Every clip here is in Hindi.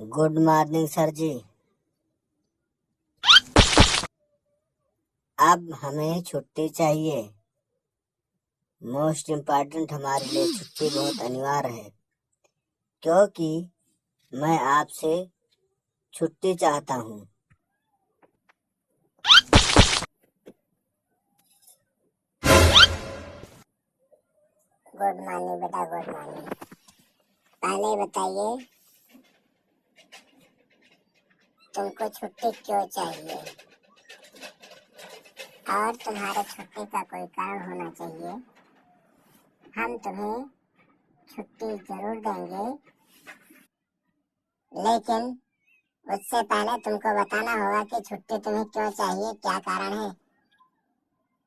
गुड मॉर्निंग सर जी। अब हमें छुट्टी चाहिए। मोस्ट इम्पॉर्टेंट हमारे लिए छुट्टी बहुत अनिवार्य है, क्योंकि मैं आपसे छुट्टी चाहता हूँ। गुड मॉर्निंग बेटा, गुड मॉर्निंग। पहले बताइए, तुमको छुट्टी क्यों चाहिए और तुम्हारे छुट्टी का कोई कारण होना चाहिए। हम तुम्हें छुट्टी जरूर देंगे, लेकिन उससे पहले तुमको बताना होगा कि छुट्टी तुम्हें क्यों चाहिए, क्या कारण है।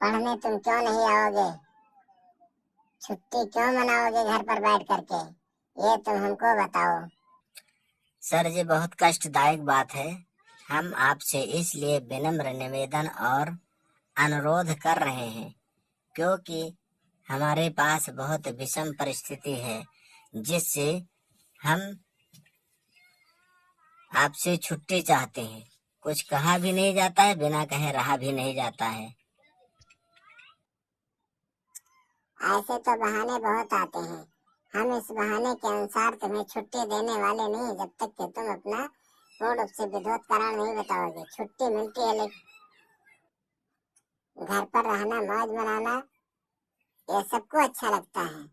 पढ़ने तुम क्यों नहीं आओगे, छुट्टी क्यों मनाओगे घर पर बैठ करके, ये तुम हमको बताओ। सर जी, बहुत कष्टदायक बात है। हम आपसे इसलिए विनम्र निवेदन और अनुरोध कर रहे हैं, क्योंकि हमारे पास बहुत विषम परिस्थिति है, जिससे हम आपसे छुट्टी चाहते हैं। कुछ कहा भी नहीं जाता है, बिना कहे रहा भी नहीं जाता है। ऐसे तो बहाने बहुत आते हैं, हम इस बहाने के अनुसार तुम्हें छुट्टी देने वाले नहीं, जब तक कि तुम अपना पूर्ण रूप से विरोध कारण नहीं बताओगे। छुट्टी मिलती है, लेकिन घर पर रहना, मौज मनाना, ये सबको अच्छा लगता है।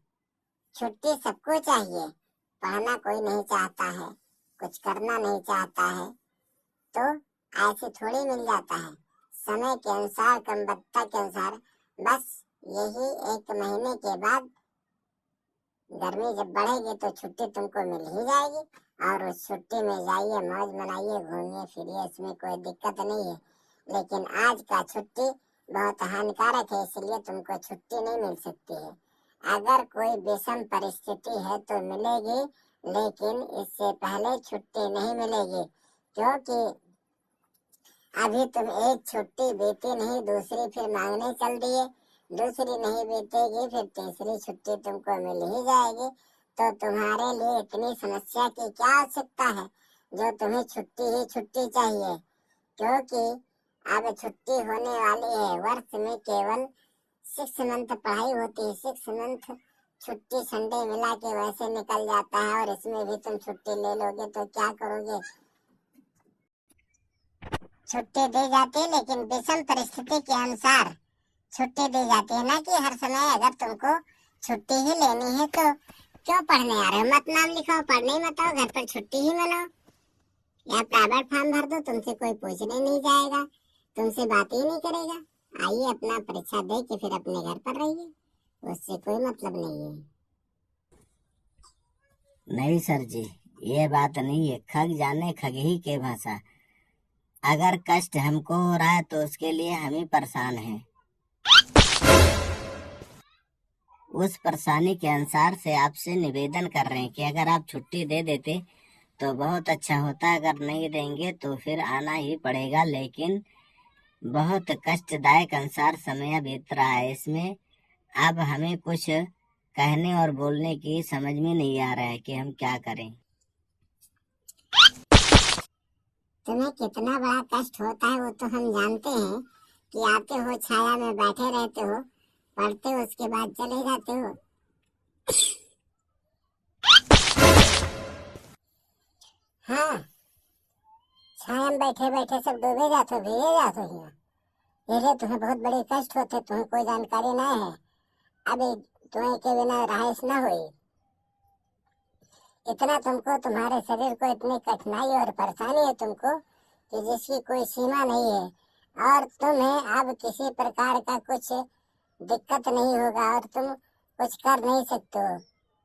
छुट्टी सबको चाहिए। पढ़ना कोई नहीं चाहता है, कुछ करना नहीं चाहता है, तो ऐसे थोड़ी मिल जाता है। समय के अनुसार, क्रमबद्धता के अनुसार, बस यही 1 महीने के बाद गर्मी जब बढ़ेगी तो छुट्टी तुमको मिल ही जाएगी, और उस छुट्टी में जाइए, मौज मनाइए, घूमिए फिरिए, इसमें कोई दिक्कत नहीं है। लेकिन आज का छुट्टी बहुत हानिकारक है, इसलिए तुमको छुट्टी नहीं मिल सकती है। अगर कोई विषम परिस्थिति है तो मिलेगी, लेकिन इससे पहले छुट्टी नहीं मिलेगी, क्योंकि अभी तुम एक छुट्टी बीती नहीं, दूसरी फिर मांगने चल दिए, दूसरी नहीं बीतेगी, फिर तीसरी छुट्टी तुमको मिल ही जाएगी। तो तुम्हारे लिए इतनी समस्या की क्या आवश्यकता है, जो तुम्हें छुट्टी ही छुट्टी चाहिए। क्योंकि अब छुट्टी होने वाली है। वर्ष में केवल 6 मंथ पढ़ाई होती है, 6 मंथ छुट्टी संडे मिला के वैसे निकल जाता है, और इसमें भी तुम छुट्टी ले लोगे तो क्या करोगे। छुट्टी दी जाती है, लेकिन विषम परिस्थिति के अनुसार छुट्टी दी जाती है, ना कि हर समय। अगर तुमको छुट्टी ही लेनी है तो क्यों पढ़ने आ रहे हो, मत नाम लिखाओ, पढ़ने मत आओ, घर पर छुट्टी ही मनाओ, या प्राइवेट फॉर्म भर दो, तुमसे कोई पूछने नहीं जाएगा, तुमसे बात ही नहीं करेगा। आइए, अपना परीक्षा दे के फिर अपने घर पर रहिए, उससे कोई मतलब नहीं है। नहीं सर जी, ये बात नहीं है। खग जाने खग ही के भाषा। अगर कष्ट हमको हो रहा है तो उसके लिए हम ही परेशान हैं। उस परेशानी के अनुसार से आपसे निवेदन कर रहे हैं कि अगर आप छुट्टी दे देते तो बहुत अच्छा होता। अगर नहीं देंगे तो फिर आना ही पड़ेगा, लेकिन बहुत कष्टदायक अनुसार समय बीत रहा है। इसमें अब हमें कुछ कहने और बोलने की समझ में नहीं आ रहा है कि हम क्या करें। तुम्हें कितना बड़ा कष्ट होता है वो तो हम जानते हैं, कि आते हो, छाया में बैठे रहते हो, पढ़ते हो, उसके बाद चले जाते हो। हाँ, छाया में बैठे बैठे सब डूबे जाते हो, भीगे जाते हो यहाँ। इसलिए तुम्हें बहुत बड़े कष्ट होते, तुम्हें कोई जानकारी नहीं है। अभी तुम्हें के बिना रहाइश न हुई, इतना तुमको, तुम्हारे शरीर को इतनी कठिनाई और परेशानी है तुमको, कि जिसकी कोई सीमा नहीं है, और तुम्हें अब किसी प्रकार का कुछ दिक्कत नहीं होगा, और तुम कुछ कर नहीं सकते हो।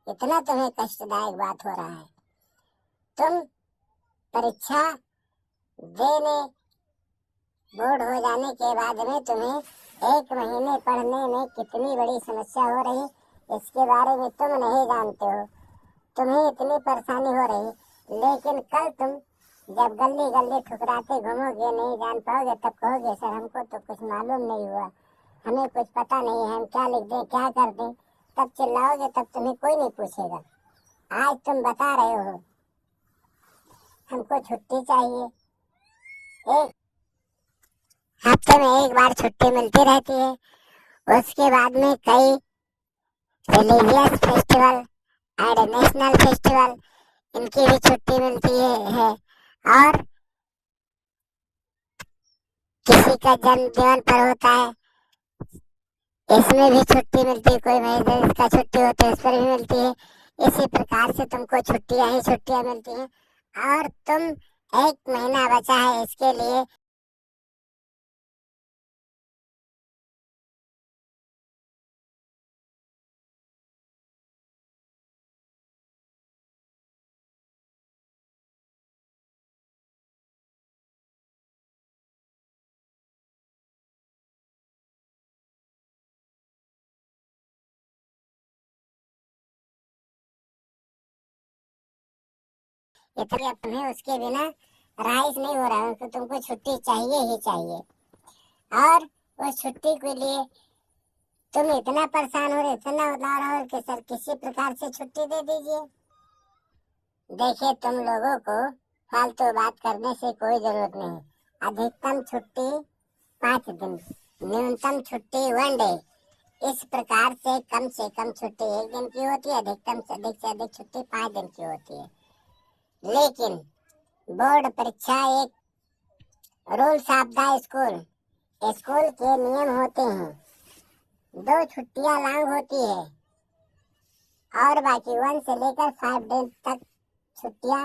इतना तुम्हें कष्टदायक बात हो रहा है। तुम परीक्षा देने, बोर्ड हो जाने के बाद में तुम्हें 1 महीने पढ़ने में कितनी बड़ी समस्या हो रही, इसके बारे में तुम नहीं जानते हो। तुम्हें इतनी परेशानी हो रही, लेकिन कल तुम जब गली गली ठुकराते घूमोगे, नहीं जान पाओगे, तब कहोगे सर हमको तो कुछ मालूम नहीं हुआ, हमें कुछ पता नहीं है, हम क्या लिख दें, क्या कर दें। तब चिल्लाओगे, तब तुम्हें कोई नहीं पूछेगा। आज तुम बता रहे हो, हमको छुट्टी चाहिए। एक हफ्ते में एक बार छुट्टी मिलती रहती है। उसके बाद में कई religious festival and national festival, इनकी भी छुट्टी मिलती है। और किसी का जन्मदिन पर होता है, इसमें भी छुट्टी मिलती है। कोई महीने का छुट्टी होती है, उस पर भी मिलती है। इसी प्रकार से तुमको छुट्टियां ही छुट्टियां मिलती हैं। और तुम 1 महीना बचा है इसके लिए इतना तुम्हें उसके बिना राइज नहीं हो रहा है, तो तुमको छुट्टी चाहिए ही चाहिए। और उस छुट्टी के लिए तुम इतना परेशान हो रहे, इतना उतार रहे हो कि सर किसी प्रकार से छुट्टी दे दीजिए। देखिए, तुम लोगों को फालतू बात करने से कोई जरूरत नहीं। अधिकतम छुट्टी 5 दिन, न्यूनतम छुट्टी 1 डे। इस प्रकार से कम छुट्टी 1 दिन की होती है, अधिकतम से अधिक छुट्टी 5 दिन की होती है। लेकिन बोर्ड परीक्षा एक rules of the school, school के नियम होते हैं। 2 छुट्टियां लॉन्ग होती है और बाकी 1 से लेकर 5 दिन तक छुट्टियां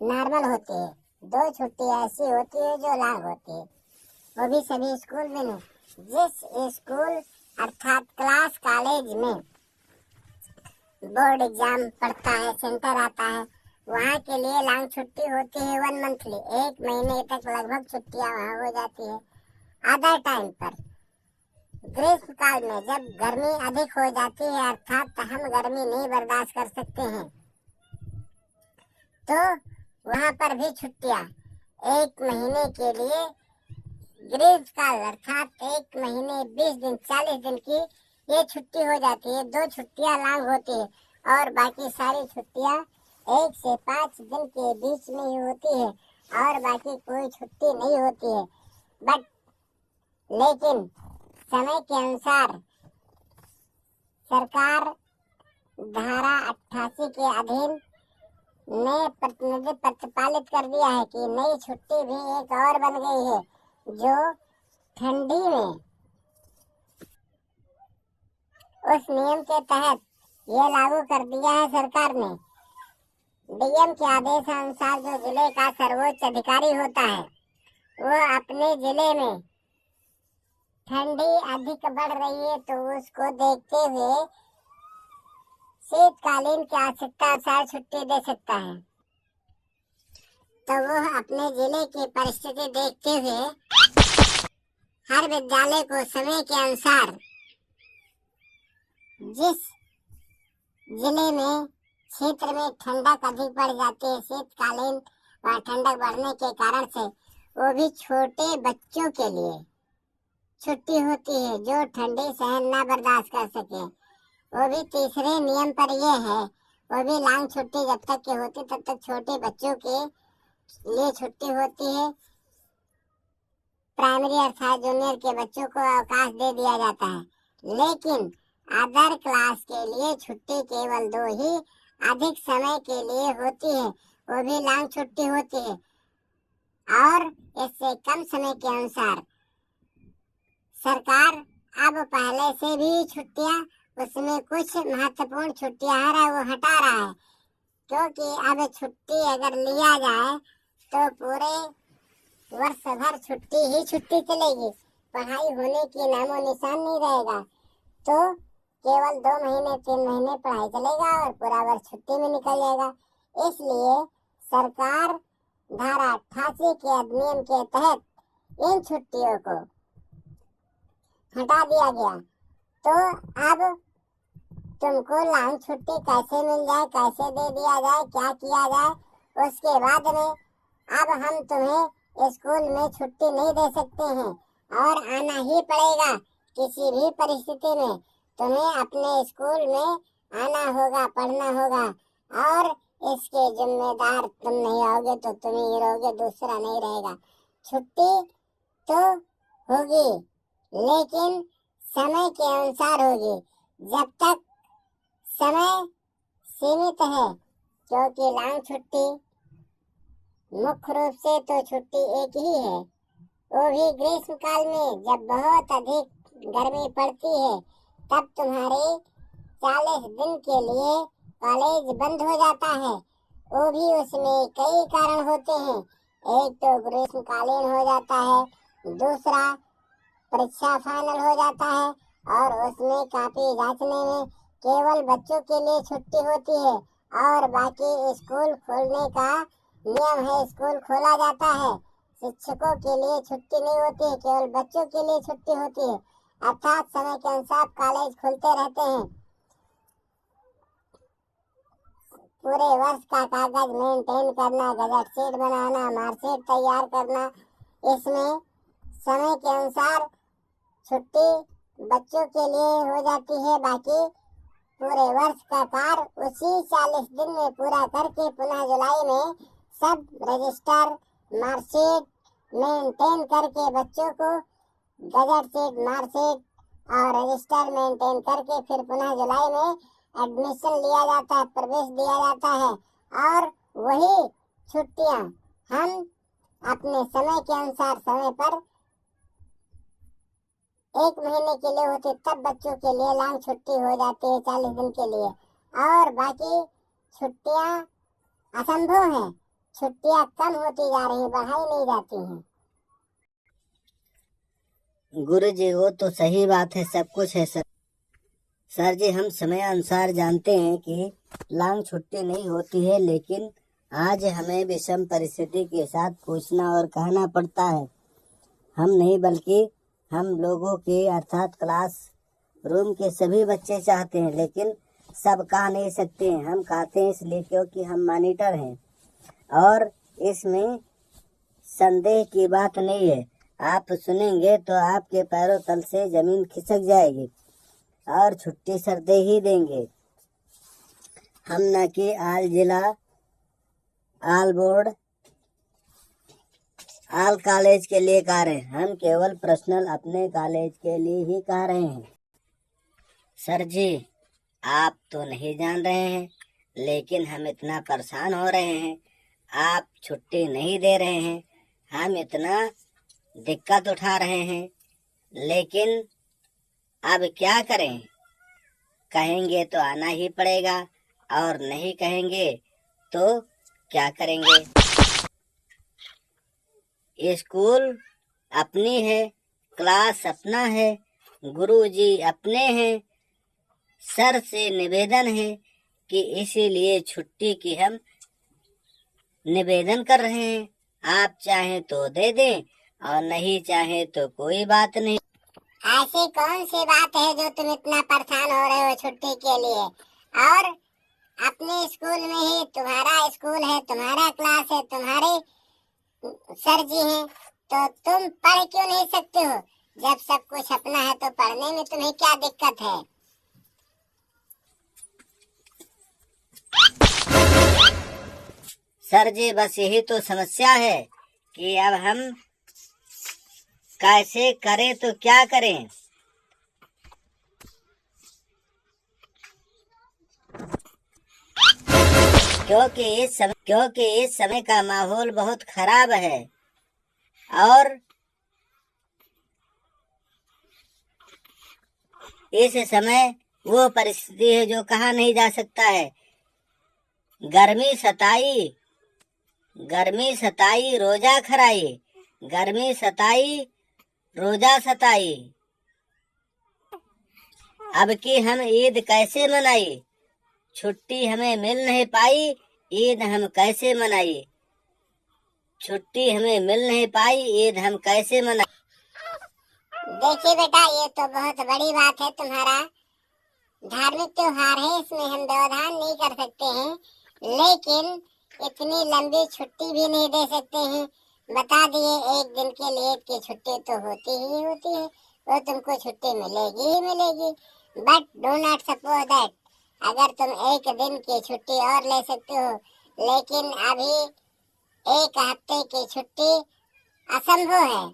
नॉर्मल होती है। 2 छुट्टी ऐसी होती है जो लॉन्ग होती है, वो भी सभी स्कूल में नहीं। जिस स्कूल अर्थात क्लास कॉलेज में बोर्ड एग्जाम पढ़ता है, सेंटर आता है, वहाँ के लिए लॉन्ग छुट्टी होती है 1 मंथली। 1 महीने तक लगभग छुट्टियां वहाँ हो जाती है। अदर टाइम पर ग्रीष्म काल में जब गर्मी अधिक हो जाती है, अर्थात हम गर्मी नहीं बर्दाश्त कर सकते हैं, तो वहाँ पर भी छुट्टियां 1 महीने के लिए ग्रीष्म काल अर्थात 1 महीने 20 दिन 40 दिन की ये छुट्टी हो जाती है। 2 छुट्टियां लॉन्ग होती है और बाकी सारी छुट्टियां 1 से 5 दिन के बीच में ही होती है और बाकी कोई छुट्टी नहीं होती है। बट लेकिन समय के अनुसार सरकार धारा 88 के अधीन ने प्रतिपालित कर दिया है कि नई छुट्टी भी एक और बन गई है, जो ठंडी में उस नियम के तहत ये लागू कर दिया है सरकार ने। डीएम के आदेश अनुसार जो जिले का सर्वोच्च अधिकारी होता है, वो अपने जिले में ठंडी अधिक बढ़ रही है तो उसको देखते हुए शीतकालीन की आवश्यकता अनुसार छुट्टी दे सकता है। तो वो अपने जिले की परिस्थिति देखते हुए हर विद्यालय को समय के अनुसार जिस जिले में क्षेत्र में ठंडक अधिक बढ़ जाती है शीतकालीन व ठंडक बढ़ने के कारण से, वो भी छोटे बच्चों के लिए छुट्टी होती है जो ठंडी सहन न बर्दाश्त कर सके। वो भी तीसरे नियम पर ये है, वो भी लॉन्ग छुट्टी जब तक की होती तब तक छोटे बच्चों के लिए छुट्टी होती है। प्राइमरी अर्थात जूनियर के बच्चों को अवकाश दे दिया जाता है, लेकिन अदर क्लास के लिए छुट्टी केवल 2 ही अधिक समय के लिए होती है, वो भी लॉन्ग छुट्टी होती है। और इससे कम समय के अनुसार सरकार अब पहले से भी छुट्टियां, उसमें कुछ महत्वपूर्ण छुट्टियां है वो हटा रहा है, क्योंकि अब छुट्टी अगर लिया जाए तो पूरे वर्ष भर छुट्टी ही छुट्टी चलेगी, पढ़ाई होने की नामो निशान नहीं रहेगा। तो केवल 2 महीने 3 महीने पढ़ाई चलेगा और पूरा वर्ष छुट्टी में निकल जाएगा। इसलिए सरकार धारा 88 के अधिनियम के तहत इन छुट्टियों को हटा दिया गया। तो अब तुमको लॉन्ग छुट्टी कैसे मिल जाए, कैसे दे दिया जाए, क्या किया जाए, उसके बाद में अब हम तुम्हें स्कूल में छुट्टी नहीं दे सकते हैं और आना ही पड़ेगा। किसी भी परिस्थिति में तुम्हें अपने स्कूल में आना होगा, पढ़ना होगा। और इसके जिम्मेदार तुम नहीं आओगे तो तुम ही रहोगे, दूसरा नहीं रहेगा। छुट्टी तो होगी लेकिन समय के अनुसार होगी। जब तक समय सीमित है, क्योंकि लॉन्ग छुट्टी मुख्य रूप से तो छुट्टी एक ही है, वो भी ग्रीष्म काल में जब बहुत अधिक गर्मी पड़ती है, तब तुम्हारे 40 दिन के लिए कॉलेज बंद हो जाता है। वो भी उसमें कई कारण होते हैं। एक तो ग्रीष्मकालीन हो जाता है, दूसरा परीक्षा फाइनल हो जाता है और उसमें कॉपी जांचने में केवल बच्चों के लिए छुट्टी होती है और बाकी स्कूल खोलने का नियम है, स्कूल खोला जाता है। शिक्षकों के लिए छुट्टी नहीं होती है, केवल बच्चों के लिए छुट्टी होती है। अर्थात समय के अनुसार कॉलेज खुलते रहते हैं। पूरे वर्ष का कागज मेंटेन करना, गजट शीट बनाना, मार्कशीट तैयार करना, इसमें समय के अनुसार छुट्टी बच्चों के लिए हो जाती है। बाकी पूरे वर्ष का कार्य उसी 40 दिन में पूरा करके पुनः जुलाई में सब रजिस्टर, मार्कशीट मेंटेन करके बच्चों को गजट शीट, मार्कशीट और रजिस्टर मेंटेन करके फिर पुनः जुलाई में एडमिशन लिया जाता है, प्रवेश दिया जाता है। और वही छुट्टियां हम अपने समय के अनुसार समय पर 1 महीने के लिए होती, तब बच्चों के लिए लॉन्ग छुट्टी हो जाती है 40 दिन के लिए। और बाकी छुट्टियां असंभव है, छुट्टियां कम होती जा रही, बढ़ाई नहीं जाती हैं। गुरु जी वो तो सही बात है, सब कुछ है सर जी। हम समय अनुसार जानते हैं कि लॉन्ग छुट्टी नहीं होती है, लेकिन आज हमें विषम परिस्थिति के साथ पूछना और कहना पड़ता है। हम नहीं बल्कि हम लोगों के अर्थात क्लास रूम के सभी बच्चे चाहते हैं, लेकिन सब कह नहीं सकते हैं। हम कहते हैं इसलिए क्योंकि हम मॉनिटर हैं और इसमें संदेह की बात नहीं है। आप सुनेंगे तो आपके पैरों तल से जमीन खिसक जाएगी और छुट्टी सर दे ही देंगे। हम न कि आल जिला, आल बोर्ड, आल कॉलेज के लिए कह रहे हैं, हम केवल पर्सनल अपने कॉलेज के लिए ही कह रहे हैं। सर जी आप तो नहीं जान रहे हैं, लेकिन हम इतना परेशान हो रहे हैं, आप छुट्टी नहीं दे रहे हैं, हम इतना दिक्कत उठा रहे हैं, लेकिन अब क्या करें? कहेंगे तो आना ही पड़ेगा और नहीं कहेंगे तो क्या करेंगे? स्कूल अपनी है, क्लास अपना है, गुरुजी अपने हैं। सर से निवेदन है कि इसीलिए छुट्टी की हम निवेदन कर रहे हैं। आप चाहें तो दे दें और नहीं चाहें तो कोई बात नहीं। ऐसी कौन सी बात है जो तुम इतना परेशान हो रहे हो छुट्टी के लिए? और अपने स्कूल में ही तुम्हारा स्कूल है, तुम्हारा क्लास है, तुम्हारे सर जी हैं, तो तुम पढ़ क्यों नहीं सकते हो? जब सब कुछ अपना है तो पढ़ने में तुम्हें क्या दिक्कत है? सर जी बस यही तो समस्या है कि अब हम कैसे करें तो क्या करें? क्योंकि इस समय का माहौल बहुत खराब है और इस समय वो परिस्थिति है जो कहा नहीं जा सकता है। गर्मी सताई रोजा खराई, गर्मी सताई रोजा सताई। अब की हम ईद कैसे मनाई? छुट्टी हमें मिल नहीं पाई, ईद हम कैसे मनाई? छुट्टी हमें मिल नहीं पाई, ईद हम कैसे मनाई? देखिए बेटा, ये तो बहुत बड़ी बात है। तुम्हारा धार्मिक त्योहार है, इसमें हम व्यवधान नहीं कर सकते हैं, लेकिन इतनी लंबी छुट्टी भी नहीं दे सकते हैं। बता दिए एक दिन के लिए की छुट्टी तो होती ही होती है, वो तुमको छुट्टी मिलेगी ही मिलेगी। But do not suppose that अगर तुम एक दिन की छुट्टी और ले सकते हो लेकिन अभी एक हफ्ते की छुट्टी असंभव है।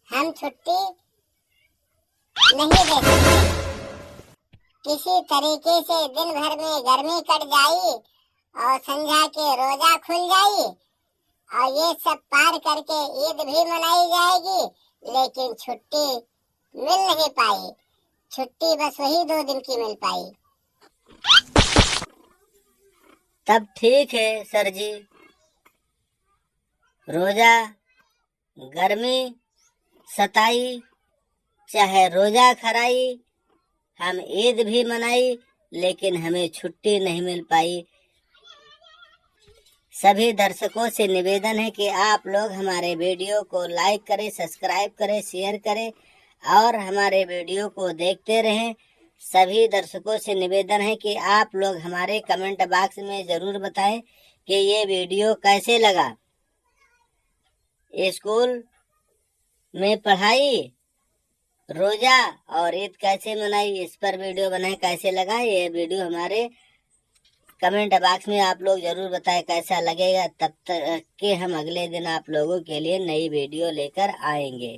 हम छुट्टी नहीं दे सकते। किसी तरीके से दिन भर में गर्मी कट जाई और संध्या के रोजा खुल जाई और ये सब पार करके ईद भी मनाई जाएगी, लेकिन छुट्टी मिल नहीं पाई। छुट्टी बस वही 2 दिन की मिल पाई। तब ठीक है सर जी, रोजा गर्मी सताई चाहे रोजा खराई, हम ईद भी मनाई, लेकिन हमें छुट्टी नहीं मिल पाई। सभी दर्शकों से निवेदन है कि आप लोग हमारे वीडियो को लाइक करें, सब्सक्राइब करें, शेयर करें और हमारे वीडियो को देखते रहें। सभी दर्शकों से निवेदन है कि आप लोग हमारे कमेंट बॉक्स में जरूर बताएं कि ये वीडियो कैसे लगा। स्कूल में पढ़ाई, रोजा और ईद कैसे मनाई, इस पर वीडियो बनाए, कैसे लगा ये वीडियो हमारे कमेंट बॉक्स में आप लोग जरूर बताएं कैसा लगेगा। तब तक के हम अगले दिन आप लोगों के लिए नई वीडियो लेकर आएंगे।